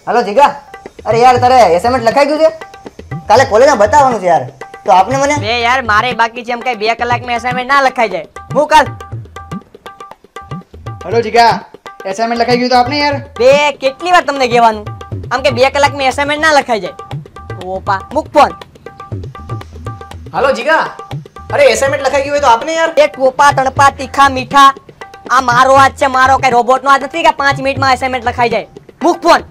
Hello जीगा, अरे यार तारे असाइनमेंट લખાઈ ગયું છે? કાલે કોલેજમાં બતાવવાનું છે યાર. તો આપને મને બે યાર મારે બાકી છે એમ કઈ 2 કલાકમાં અસાઇનમેન્ટ ના લખાઈ જાય. હું કાલ. हेलो जीगा, असाइनमेंट લખાઈ ગયું તો આપને યાર. બે કેટલી વાર તમને કહેવાનું? આમ કે 2 કલાકમાં અસાઇનમેન્ટ ના લખાઈ જાય. ઓપા મુક ફોન. हेलो जीगा, अरे असाइनमेंट લખાઈ ગયું હોય તો આપને યાર. એક ઓપા તણપા તીખા મીઠા આ મારો હાથ છે, મારો કઈ રોબોટ નો હાથ નથી કે 5 મિનિટમાં અસાઇનમેન્ટ લખાઈ જાય. મુક ફોન.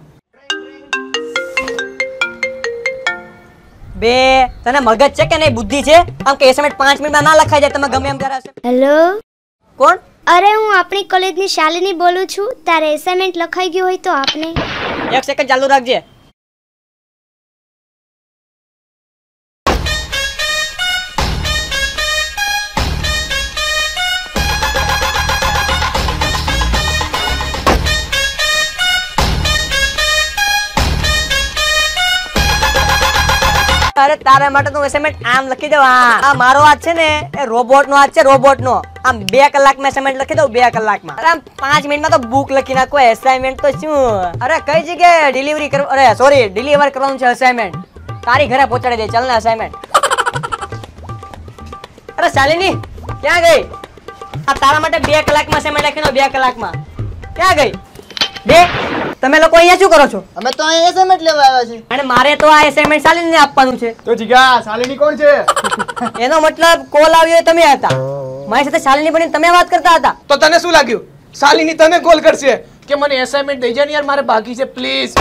બે તને મગજ છે કે નહીં, બુદ્ધિ છે? આમ કે અસાઇનમેન્ટ 5 મિનિટમાં ના લખાઈ જાય તમે ગમે એમ ત્યારે હશે. હેલો, કોણ? અરે હું આપણી કોલેજની શાલિની બોલું છું. તારે અસાઇનમેન્ટ લખાઈ ગયું હોય તો આપને. 1 સેકન્ડ ચાલુ રાખજે. અરે તારા માટે તો અસાઇનમેન્ટ આમ લખી દઉં. આ મારો હાથ છે ને એ રોબોટ નો હાથ છે, રોબોટ નો. આમ 2 કલાકમાં અસાઇનમેન્ટ લખી દઉં, 2 કલાકમાં. અરે આમ 5 મિનિટમાં તો બુક લખી નાખો. અસાઇનમેન્ટ તો શું, અરે કઈ જગ્યાએ ડિલિવરી કરવા, અરે સોરી ડિલિવર કરવાનું છે અસાઇનમેન્ટ. તારી ઘરે પહોંચાડી દે ચાલ ને અસાઇનમેન્ટ. અરે શાલિની ક્યાં ગઈ? આ તારા માટે 2 કલાકમાં અસાઇનમેન્ટ લખી દઉં, 2 કલાકમાં. ક્યાં ગઈ? બે તમે લોકો અહીંયા શું કરો છો? અમે તો અહીં અસાઇનમેન્ટ લેવા આવ્યા છીએ. અને મારે તો આ અસાઇનમેન્ટ શાલિનીને આપવાનું છે. તો જીગા, શાલિની કોણ છે? એનો મતલબ કોલ આવ્યો તમે હતા, મારી સાથે શાલિની બની તમે વાત કરતા હતા. તો તને શું લાગ્યું શાલિની તને કોલ કરશે કે મને અસાઇનમેન્ટ દઈ જા ને યાર, મારે બાકી છે પ્લીઝ?